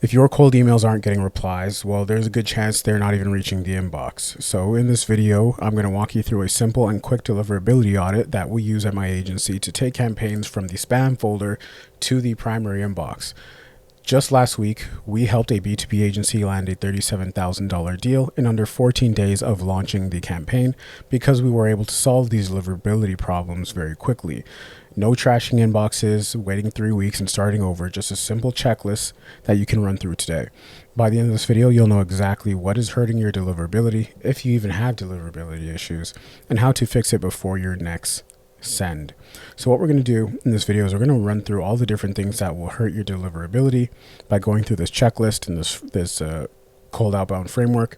If your cold emails aren't getting replies, well, there's a good chance they're not even reaching the inbox. So in this video, I'm going to walk you through a simple and quick deliverability audit that we use at my agency to take campaigns from the spam folder to the primary inbox. Just last week, we helped a B2B agency land a $37,000 deal in under 14 days of launching the campaign because we were able to solve these deliverability problems very quickly. No trashing inboxes, waiting 3 weeks and starting over, just a simple checklist that you can run through today. By the end of this video, you'll know exactly what is hurting your deliverability, if you even have deliverability issues, and how to fix it before your next send. So what we're going to do in this video is we're going to run through all the different things that will hurt your deliverability by going through this checklist and this cold outbound framework.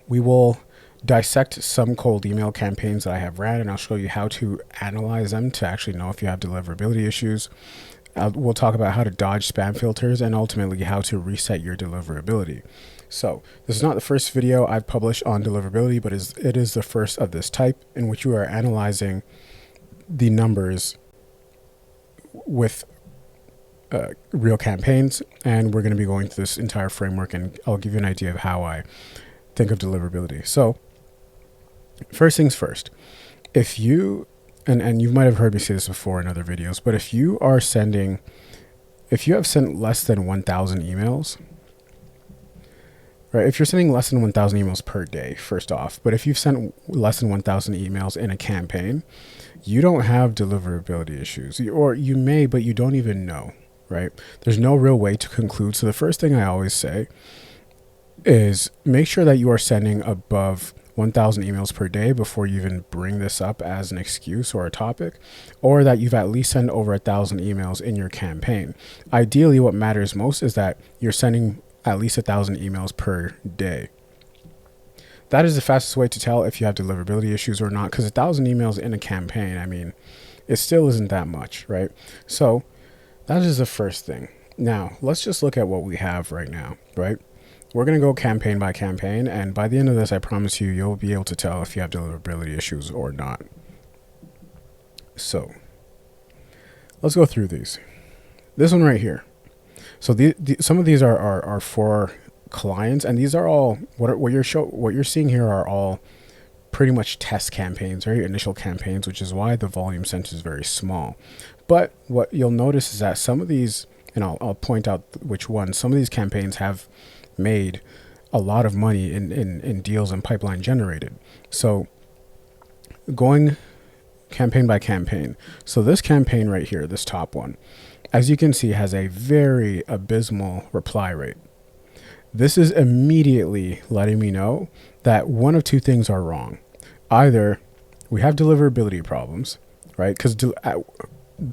We will dissect some cold email campaigns that I have ran, and I'll show you how to analyze them to actually know if you have deliverability issues. We'll talk about how to dodge spam filters and ultimately how to reset your deliverability. So this is not the first video I've published on deliverability, but it is the first of this type in which you are analyzing the numbers with real campaigns. And we're going to be going through this entire framework, and I'll give you an idea of how I think of deliverability. So first things first, if you, and you might have heard me say this before in other videos, but if you have sent less than 1,000 emails, right? If you're sending less than 1,000 emails per day, first off, but if you've sent less than 1,000 emails in a campaign, you don't have deliverability issues, or you may, but you don't even know, right? There's no real way to conclude. So the first thing I always say is make sure that you are sending above 1,000 emails per day before you even bring this up as an excuse or a topic, or that you've at least sent over 1,000 emails in your campaign. Ideally, what matters most is that you're sending at least 1,000 emails per day. That is the fastest way to tell if you have deliverability issues or not, because 1,000 emails in a campaign, I mean, it still isn't that much, right? So that is the first thing. Now, let's just look at what we have right now, right? We're going to go campaign by campaign, and by the end of this, I promise you, you'll be able to tell if you have deliverability issues or not. So let's go through these. This one right here. So some of these are for clients, and these are all what you're seeing here are all pretty much test campaigns, very initial campaigns, which is why the volume sent is very small. But what you'll notice is that some of these, and I'll point out which ones, some of these campaigns have made a lot of money in deals and pipeline generated. So going campaign by campaign. So this campaign right here, this top one, as you can see, has a very abysmal reply rate. This is immediately letting me know that one of two things are wrong. Either we have deliverability problems, right? Because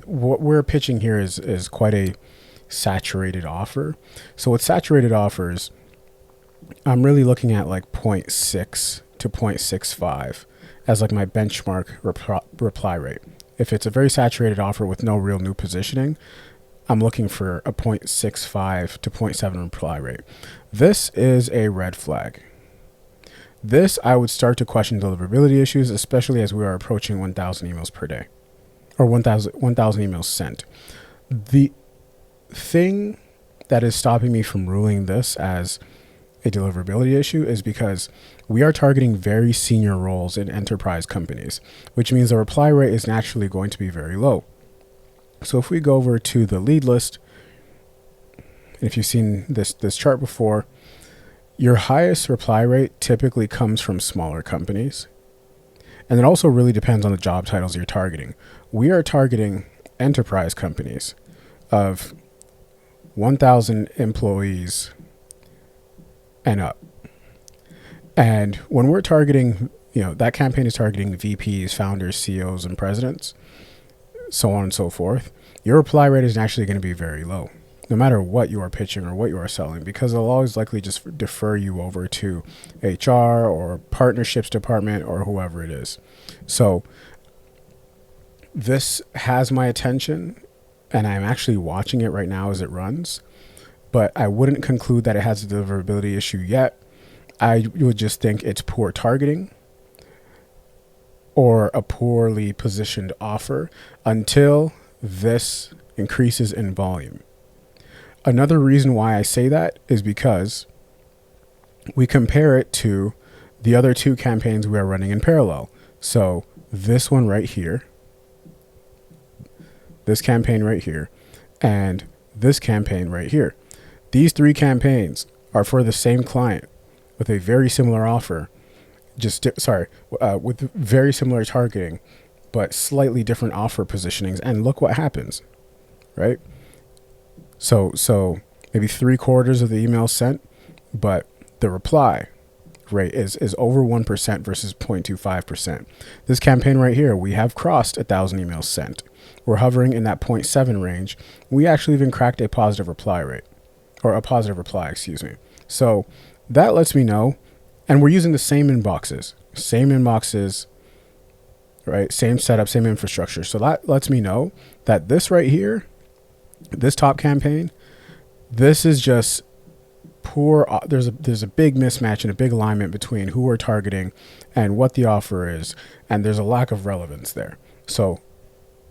what we're pitching here is quite a saturated offer. So with saturated offers, I'm really looking at like 0.6 to 0.65 as like my benchmark reply rate. If it's a very saturated offer with no real new positioning, I'm looking for a 0.65 to 0.7 reply rate. This is a red flag. This, I would start to question deliverability issues, especially as we are approaching 1,000 emails per day, or 1,000 emails sent. The thing that is stopping me from ruling this as a deliverability issue is because we are targeting very senior roles in enterprise companies, which means the reply rate is naturally going to be very low. So if we go over to the lead list, if you've seen this chart before, your highest reply rate typically comes from smaller companies. And it also really depends on the job titles you're targeting. We are targeting enterprise companies of 1,000 employees and up. And when we're targeting, that campaign is targeting VPs, founders, CEOs, and presidents, so on and so forth, your reply rate is actually going to be very low, no matter what you are pitching or what you are selling, because they'll always likely just defer you over to HR or partnerships department or whoever it is. So this has my attention, and I'm actually watching it right now as it runs, but I wouldn't conclude that it has a deliverability issue yet. I would just think it's poor targeting or a poorly positioned offer until this increases in volume. Another reason why I say that is because we compare it to the other two campaigns we are running in parallel. So this one right here, this campaign right here, and this campaign right here. These three campaigns are for the same client with a very similar offer, with very similar targeting, but slightly different offer positionings. And look what happens, right? So maybe 3/4 of the emails sent, but the reply rate is over 1% versus 0.25%. This campaign right here, we have crossed 1,000 emails sent. We're hovering in that 0.7 range. We actually even cracked a positive reply rate, or a positive reply, excuse me. So that lets me know, and we're using the same inboxes, right? Same setup, same infrastructure. So that lets me know that this right here, this top campaign, this is just poor. There's a big mismatch and a big alignment between who we're targeting and what the offer is, and there's a lack of relevance there. So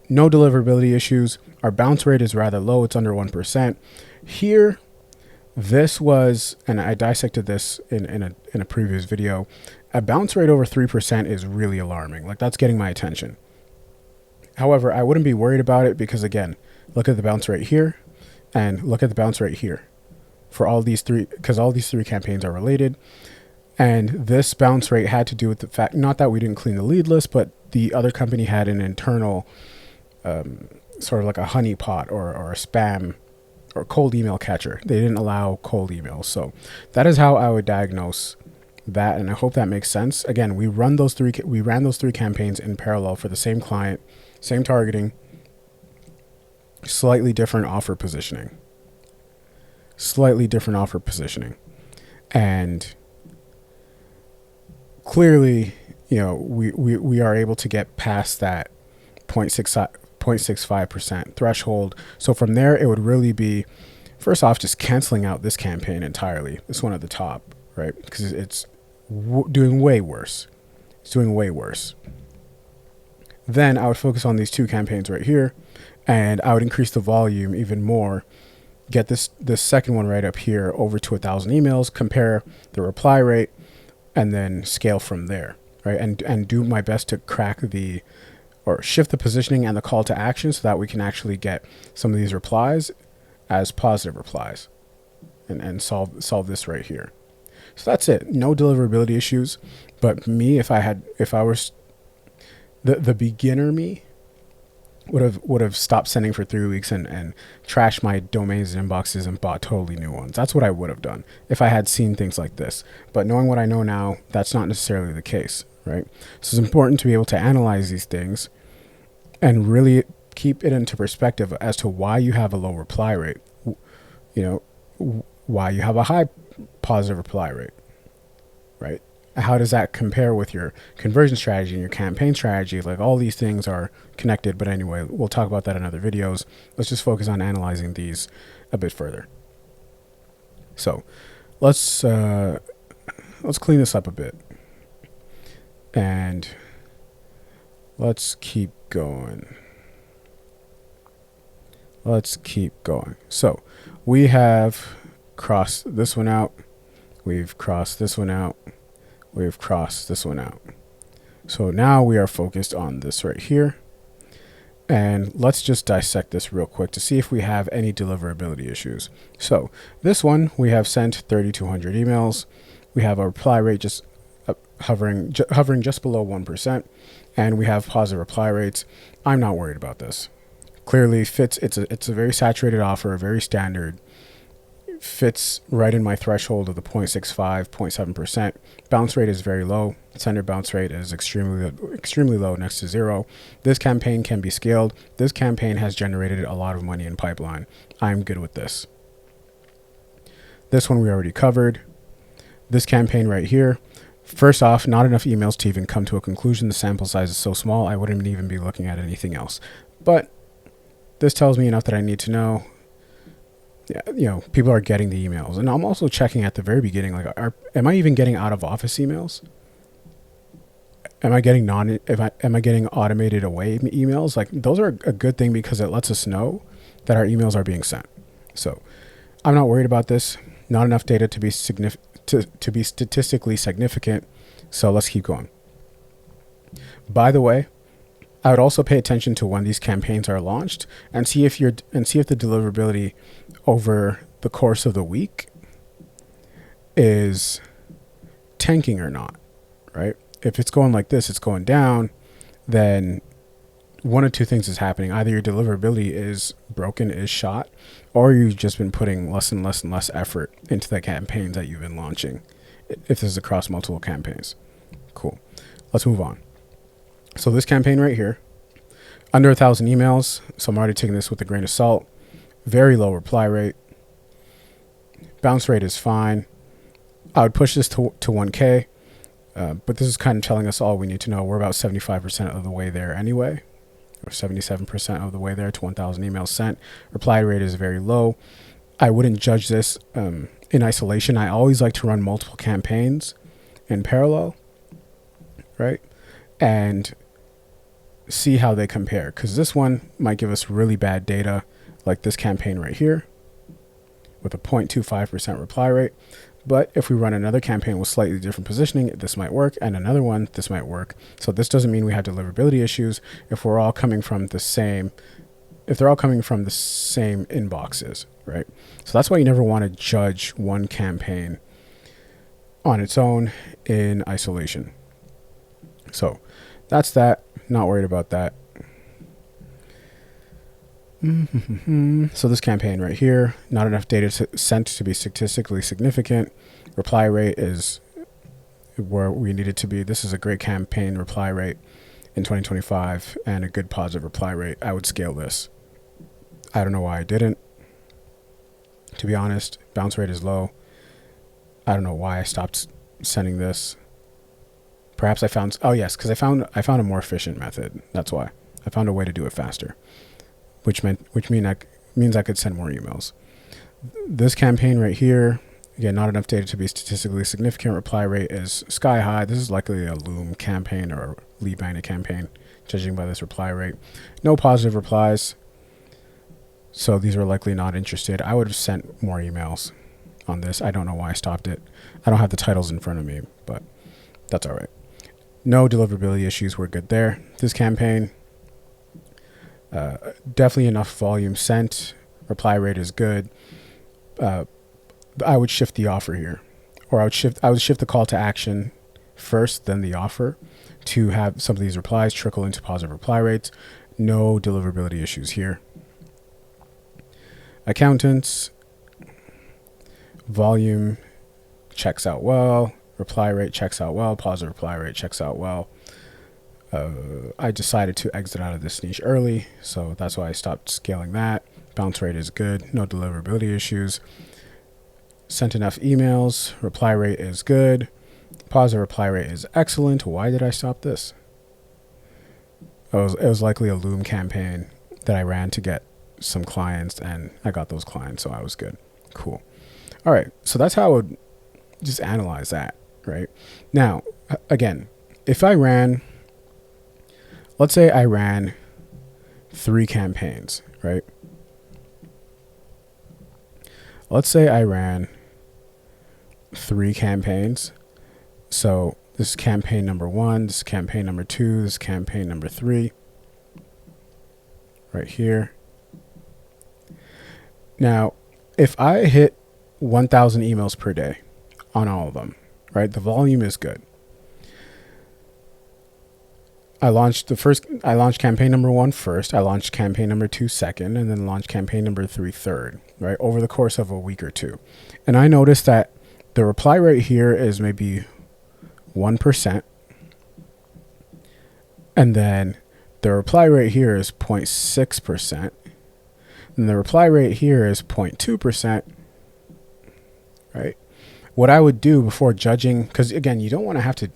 no deliverability issues. Our bounce rate is rather low. It's under 1%. Here, this was, and I dissected this in a previous video, a bounce rate over 3% is really alarming. Like, that's getting my attention. However, I wouldn't be worried about it because, again, look at the bounce rate here and look at the bounce rate here for all these three, because all these three campaigns are related. And this bounce rate had to do with the fact, not that we didn't clean the lead list, but the other company had an internal sort of like a honeypot or a spam or cold email catcher. They didn't allow cold emails. So that is how I would diagnose that. And I hope that makes sense. Again, we ran those three campaigns in parallel for the same client, same targeting, slightly different offer positioning. And clearly, we are able to get past that 0.65% threshold. So from there, it would really be, first off, just canceling out this campaign entirely. This one at the top, right? Because it's doing way worse. Then I would focus on these two campaigns right here, and I would increase the volume even more. Get this second one right up here over to 1,000 emails, compare the reply rate, and then scale from there, right? And do my best to shift the positioning and the call to action so that we can actually get some of these replies as positive replies and solve this right here. So that's it. No deliverability issues. But me, if I was the beginner me, would have stopped sending for 3 weeks and trashed my domains and inboxes and bought totally new ones. That's what I would have done if I had seen things like this. But knowing what I know now, that's not necessarily the case, right? So it's important to be able to analyze these things and really keep it into perspective as to why you have a low reply rate, why you have a high positive reply rate, right? How does that compare with your conversion strategy and your campaign strategy? Like, all these things are connected, but anyway, we'll talk about that in other videos. Let's just focus on analyzing these a bit further. So let's clean this up a bit and let's keep going. So we have crossed this one out. We've crossed this one out. We've crossed this one out. So now we are focused on this right here. And let's just dissect this real quick to see if we have any deliverability issues. So this one, we have sent 3,200 emails. We have a reply rate just hovering just below 1%. And we have positive reply rates. I'm not worried about this. Clearly fits. It's a very saturated offer, very standard. Fits right in my threshold of the 0.65, 0.7%. Bounce rate is very low. Sender bounce rate is extremely low, next to zero. This campaign can be scaled. This campaign has generated a lot of money in pipeline. I'm good with this. This one we already covered. This campaign right here. First off, not enough emails to even come to a conclusion. The sample size is so small, I wouldn't even be looking at anything else. But this tells me enough that I need to know. Yeah, people are getting the emails. And I'm also checking at the very beginning, like, am I even getting out of office emails? Am I getting automated away emails? Like, those are a good thing because it lets us know that our emails are being sent. So I'm not worried about this. Not enough data to be to be statistically significant. So let's keep going. By the way, I would also pay attention to when these campaigns are launched and see if the deliverability over the course of the week is tanking or not, right? If it's going like this, it's going down, then one of two things is happening. Either your deliverability is broken, is shot, or you've just been putting less and less and less effort into the campaigns that you've been launching, if this is across multiple campaigns. Cool. Let's move on. So this campaign right here, under 1,000 emails. So I'm already taking this with a grain of salt. Very low reply rate. Bounce rate is fine. I would push this to 1K, but this is kind of telling us all we need to know. We're about 75% of the way there anyway, or 77% of the way there to 1,000 emails sent. Reply rate is very low. I wouldn't judge this in isolation. I always like to run multiple campaigns in parallel, right? And see how they compare, because this one might give us really bad data, like this campaign right here with a 0.25% reply rate. But if we run another campaign with slightly different positioning, this might work, and another one, this might work. So this doesn't mean we have deliverability issues if we're all coming from the same, if they're all coming from the same inboxes, right? So that's why you never want to judge one campaign on its own in isolation. So that's that. Not worried about that. So this campaign right here, not enough data sent to be statistically significant. Reply rate is where we need it to be. This is a great campaign reply rate in 2025 and a good positive reply rate. I would scale this. I don't know why I didn't. To be honest, bounce rate is low. I don't know why I stopped sending this. Perhaps I found, oh yes, because I found a more efficient method. That's why. I found a way to do it faster, which means I could send more emails. This campaign right here, again, not enough data to be statistically significant. Reply rate is sky high. This is likely a Loom campaign or a lead magnet campaign, judging by this reply rate. No positive replies, so these are likely not interested. I would have sent more emails on this. I don't know why I stopped it. I don't have the titles in front of me, but that's all right. No deliverability issues. We're good there. This campaign, definitely enough volume sent. Reply rate is good. I would shift the offer here, or I would shift the call to action first, then the offer, to have some of these replies trickle into positive reply rates. No deliverability issues here. Accountants, volume checks out well. Reply rate checks out well. Positive reply rate checks out well. I decided to exit out of this niche early, so that's why I stopped scaling that. Bounce rate is good. No deliverability issues. Sent enough emails. Reply rate is good. Positive reply rate is excellent. Why did I stop this? It was likely a Loom campaign that I ran to get some clients, and I got those clients, so I was good. Cool. All right, so that's how I would just analyze that, right? Now, again, if I ran, let's say I ran 3 campaigns, right? Let's say I ran 3 campaigns. So this is campaign number 1, this is campaign number 2, this is campaign number 3, right here. Now, if I hit 1,000 emails per day on all of them, right? The volume is good. I launched campaign number 1 first. I launched campaign number 2 second, and then launched campaign number 3 third, right? Over the course of a week or 2. And I noticed that the reply rate here is maybe 1%. And then the reply rate here is 0.6%. And the reply rate here is 0.2%, right? What I would do before judging, because again, you don't want to have to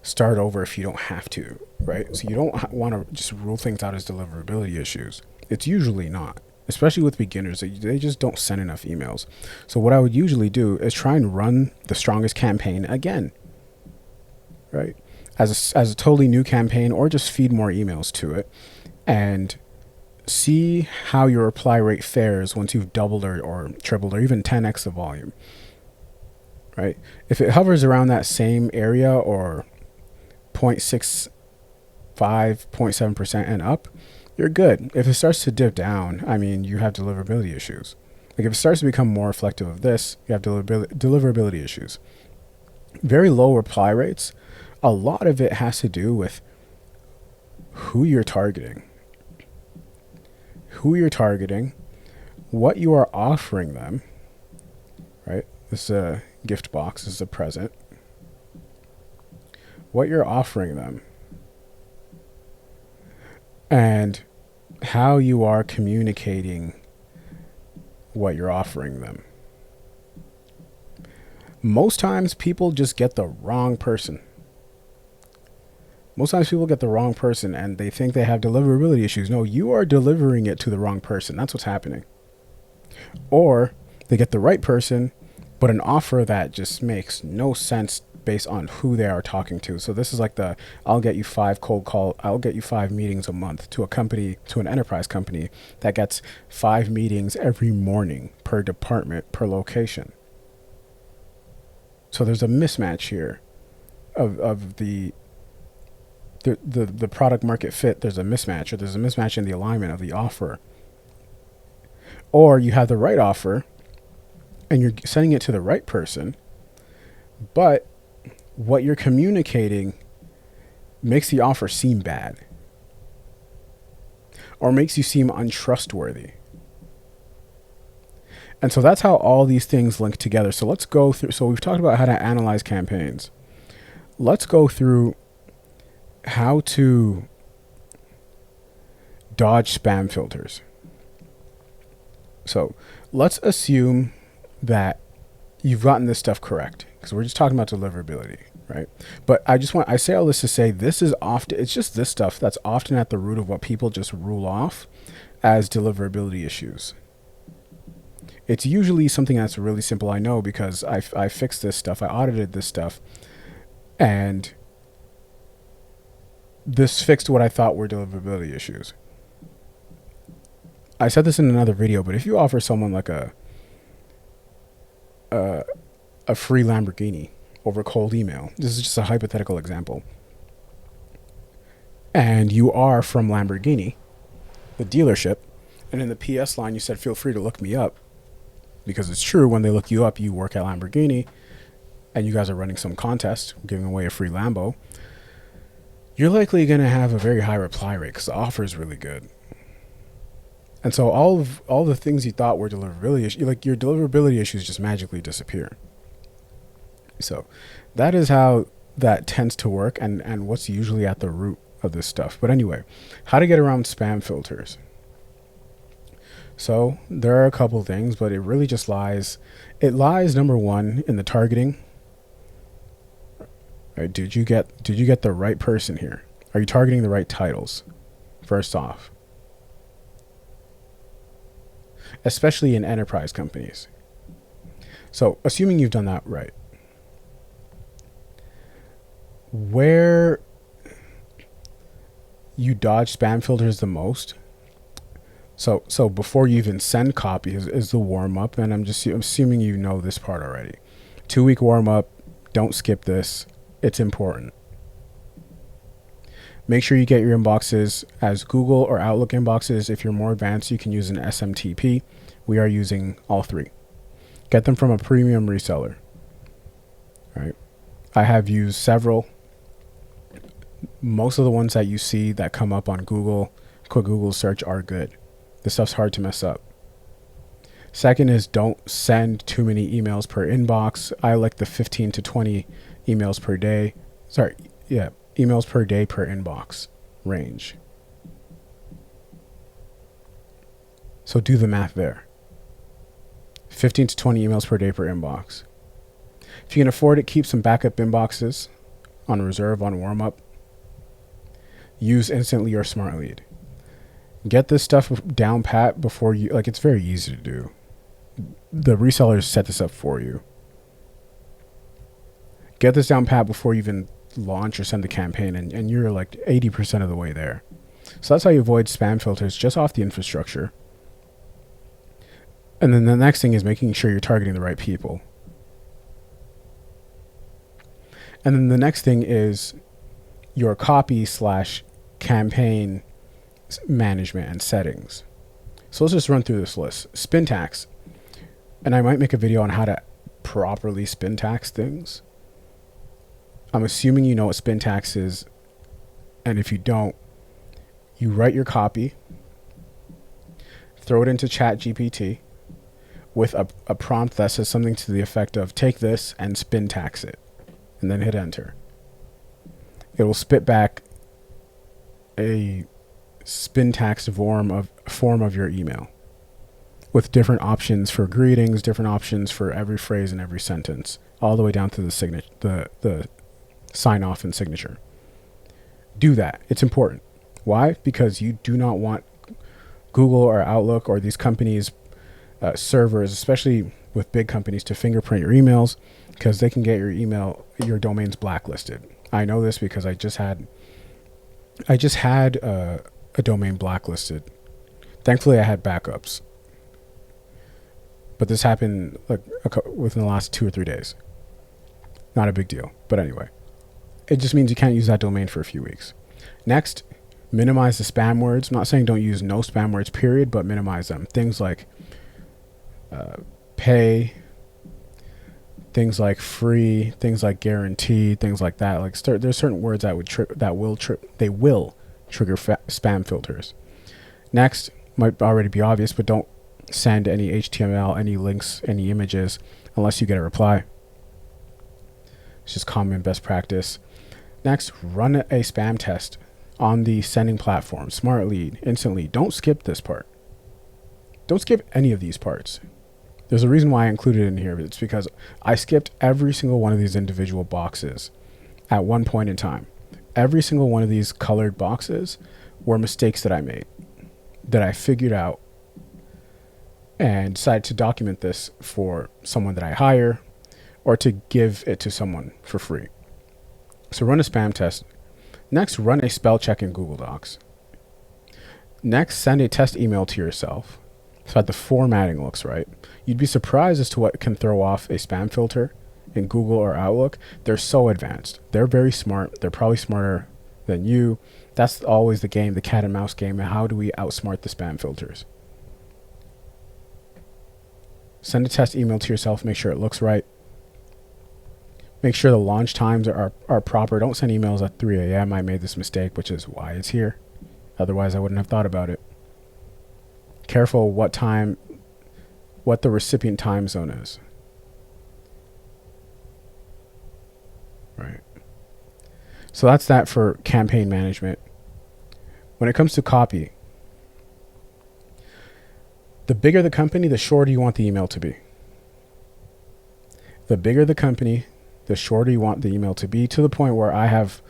start over if you don't have to, right? So you don't want to just rule things out as deliverability issues. It's usually not, especially with beginners. They just don't send enough emails. So what I would usually do is try and run the strongest campaign again, right? As a totally new campaign, or just feed more emails to it and see how your reply rate fares once you've doubled or tripled or even 10x the volume, right? If it hovers around that same area or 0.65, 0.7% and up, you're good. If it starts to dip down, I mean, you have deliverability issues. Like if it starts to become more reflective of this, you have deliverability issues. Very low reply rates, a lot of it has to do with who you're targeting. Who you're targeting, what you are offering them, right? This is a gift box, this is a present. What you're offering them and how you are communicating what you're offering them. Most times people just get the wrong person. Most times people get the wrong person and they think they have deliverability issues. No, you are delivering it to the wrong person. That's what's happening. Or they get the right person, but an offer that just makes no sense based on who they are talking to. So this is like the, I'll get you 5 meetings a month to a company, to an enterprise company that gets 5 meetings every morning per department, per location. So there's a mismatch here of the product market fit. There's a mismatch, or there's a mismatch in the alignment of the offer. Or you have the right offer and you're sending it to the right person, but what you're communicating makes the offer seem bad or makes you seem untrustworthy. And so that's how all these things link together. So let's go through. So we've talked about how to analyze campaigns. Let's go through how to dodge spam filters. So let's assume that you've gotten this stuff correct, because we're just talking about deliverability, right? But I say all this to say this is often, it's just this stuff that's often at the root of what people just rule off as deliverability issues. It's usually something that's really simple. I know because I fixed this stuff. I audited this stuff. And this fixed what I thought were deliverability issues. I said this in another video, but if you offer someone like a free Lamborghini over cold email, this is just a hypothetical example, and you are from Lamborghini, the dealership, and in the PS line you said, feel free to look me up, because it's true, when they look you up, you work at Lamborghini and you guys are running some contest, giving away a free Lambo, you're likely going to have a very high reply rate because the offer is really good. And so all the things you thought were deliverability issues, like your deliverability issues just magically disappear. So that is how that tends to work, and what's usually at the root of this stuff. But anyway, how to get around spam filters. So there are a couple things, but it really just lies number one in the targeting. Right, did you get the right person here? Are you targeting the right titles? First off, especially in enterprise companies. So assuming you've done that right, where you dodge spam filters the most, so before you even send copy is the warm up, and I'm assuming you know this part already. 2-week warm up, don't skip this, it's important. Make sure you get your inboxes as Google or Outlook inboxes. If you're more advanced, you can use an SMTP. We are using all three. Get them from a premium reseller. Right? I have used several. Most of the ones that you see that come up on Google, quick Google search, are good. This stuff's hard to mess up. Second is, don't send too many emails per inbox. I like the 15 to 20 emails per day. Emails per day per inbox range. So do the math there. 15 to 20 emails per day per inbox. If you can afford it, keep some backup inboxes on reserve, on warm up. Use Instantly or Smart Lead. Get this stuff down pat before you, like, it's very easy to do. The resellers set this up for you. Get this down pat before you even launch or send the campaign, and you're like 80% of the way there. So that's how you avoid spam filters just off the infrastructure. And then the next thing is making sure you're targeting the right people. And then the next thing is your copy / campaign management and settings. So let's just run through this list. Spin tax. And I might make a video on how to properly spin tax things. I'm assuming you know what spin tax is. And if you don't, you write your copy, throw it into ChatGPT with a prompt that says something to the effect of take this and spin tax it, and then hit enter. It will spit back a spin tax form of your email with different options for greetings, different options for every phrase and every sentence, all the way down to the signature, the sign off and signature. Do that. It's important. Why? Because you do not want Google or Outlook or these companies' servers, especially with big companies, to fingerprint your emails, because they can get your domains blacklisted. I know this because I just had a domain blacklisted. Thankfully, I had backups, but this happened within the last 2 or 3 days. Not a big deal, but anyway, it just means you can't use that domain for a few weeks. Next, minimize the spam words. I'm not saying don't use no spam words, period, but minimize them. Things like pay, things like free, things like guarantee, things like that. There's certain words that will trigger spam filters. Next, might already be obvious, but don't send any HTML, any links, any images unless you get a reply. It's just common best practice. Next, run a spam test on the sending platform. Smart Lead, instantly. Don't skip this part. Don't skip any of these parts. There's a reason why I included it in here. It's because I skipped every single one of these individual boxes at one point in time. Every single one of these colored boxes were mistakes that I made, that I figured out, and decided to document this for someone that I hire or to give it to someone for free. So run a spam test. Next, run a spell check in Google Docs. Next, send a test email to yourself so that the formatting looks right. You'd be surprised as to what can throw off a spam filter in Google or Outlook. They're so advanced. They're very smart. They're probably smarter than you. That's always the game, the cat and mouse game. How do we outsmart the spam filters? Send a test email to yourself. Make sure it looks right. Make sure the launch times are proper. Don't send emails at 3 a.m. I made this mistake, which is why it's here. Otherwise, I wouldn't have thought about it. Careful what the recipient time zone is. Right. So that's that for campaign management. When it comes to copy, the bigger the company, the shorter you want the email to be. The bigger the company, the shorter you want the email to be, to the point where I have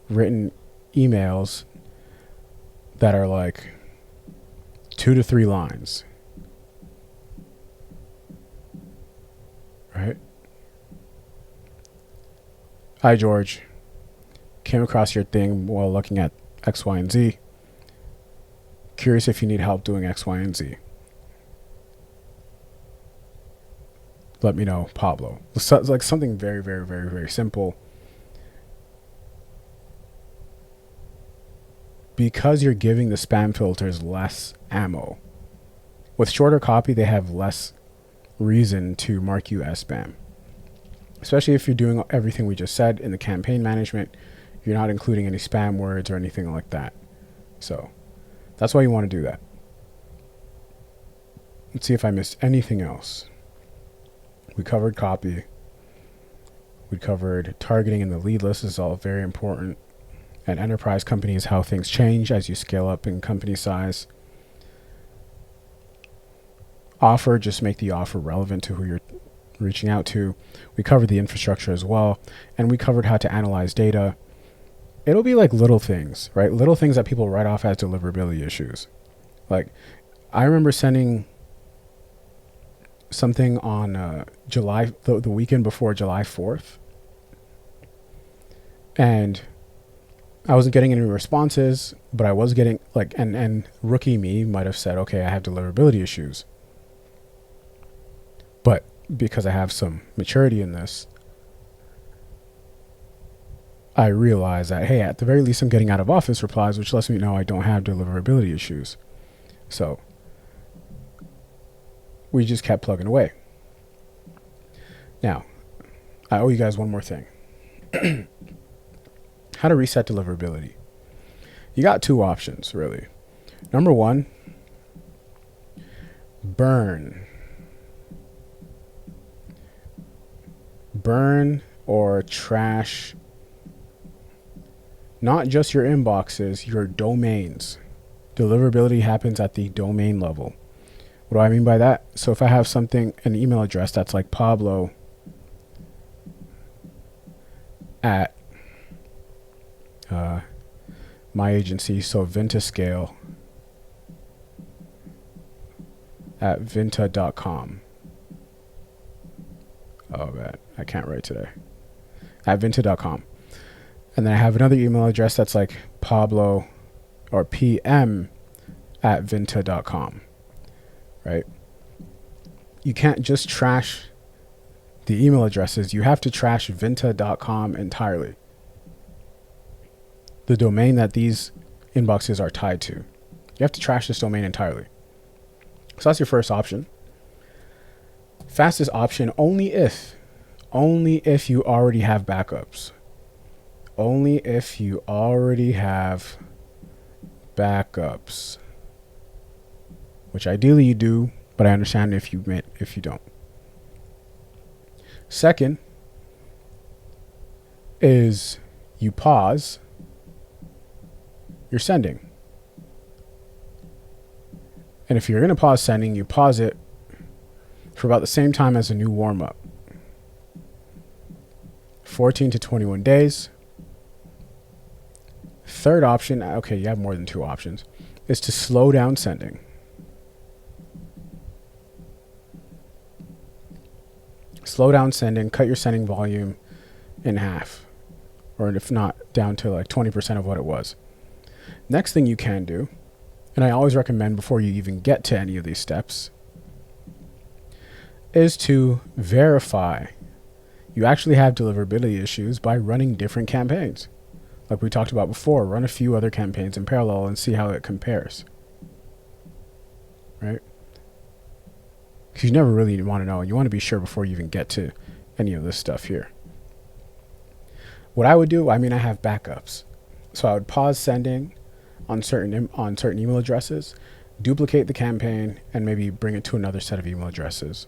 written emails that are like 2 to 3 lines. Right? Hi, George. Came across your thing while looking at X, Y, and Z. Curious if you need help doing X, Y, and Z. Let me know, Pablo. So it's like something very, very, very, very simple. Because you're giving the spam filters less ammo. With shorter copy, they have less reason to mark you as spam. Especially if you're doing everything we just said in the campaign management, you're not including any spam words or anything like that. So that's why you want to do that. Let's see if I missed anything else. We covered copy. We covered targeting in the lead list. This is all very important. And enterprise companies, how things change as you scale up in company size. Offer, just make the offer relevant to who you're reaching out to. We covered the infrastructure as well. And we covered how to analyze data. It'll be like little things, right? Little things that people write off as deliverability issues. Like, I remember sending something on the weekend before July 4th. And I wasn't getting any responses, but I was getting like, and rookie me might have said, okay, I have deliverability issues. But because I have some maturity in this, I realize that, hey, at the very least, I'm getting out of office replies, which lets me know I don't have deliverability issues. So we just kept plugging away. Now, I owe you guys one more thing. How to reset deliverability. You got two options, really. Number one, burn or trash not just your inboxes, your domains. Deliverability happens at the domain level. What do I mean by that? So if I have something, an email address that's like Pablo at my agency, so Vintascale at vinta.com. Oh, man, I can't write today. At vinta.com. And then I have another email address that's like Pablo or PM at vinta.com, right? You can't just trash the email addresses. You have to trash vinta.com entirely. The domain that these inboxes are tied to. You have to trash this domain entirely. So that's your first option. Fastest option, only if you already have backups. Only if you already have backups, which ideally you do, but I understand if you don't. Second is you pause your sending. And if you're going to pause sending, you pause it for about the same time as a new warm-up. 14 to 21 days. Third option, okay, you have more than two options, is to slow down sending. Slow down sending, cut your sending volume in half, or if not, down to like 20% of what it was. Next thing you can do, and I always recommend before you even get to any of these steps, is to verify you actually have deliverability issues by running different campaigns. Like we talked about before, run a few other campaigns in parallel and see how it compares. Right? Because you never really want to know. You want to be sure before you even get to any of this stuff here. What I would do, I have backups. So I would pause sending on certain email addresses, duplicate the campaign, and maybe bring it to another set of email addresses.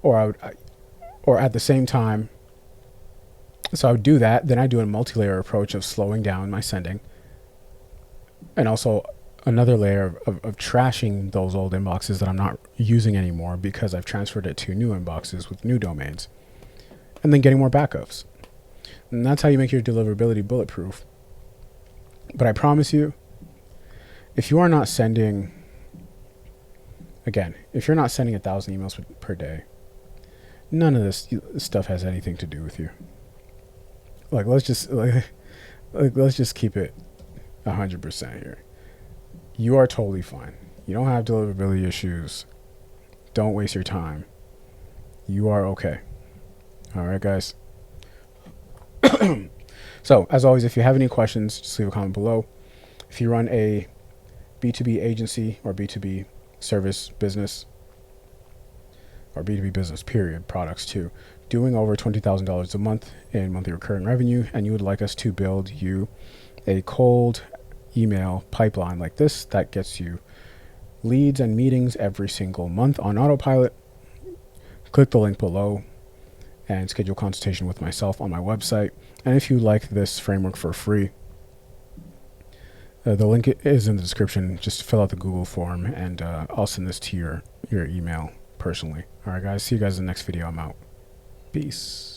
Or at the same time, so I would do that. Then I do a multi-layer approach of slowing down my sending, and also another layer of trashing those old inboxes that I'm not using anymore because I've transferred it to new inboxes with new domains, and then getting more backups. And that's how you make your deliverability bulletproof. But I promise you, if you are not sending, again, if you're not sending 1,000 emails per day, none of this stuff has anything to do with you. Like, let's just keep it 100% here. You are totally fine. You don't have deliverability issues. Don't waste your time. You are okay. All right, guys. So, as always, if you have any questions, just leave a comment below. If you run a B2B agency or B2B service business, or B2B business, period, products too, doing over $20,000 a month in monthly recurring revenue, and you would like us to build you a cold email pipeline like this that gets you leads and meetings every single month on autopilot, click the link below and schedule a consultation with myself on my website. And if you like this framework for free, the link is in the description. Just fill out the Google form and I'll send this to your email personally. All right, guys. See you guys in the next video. I'm out. Peace.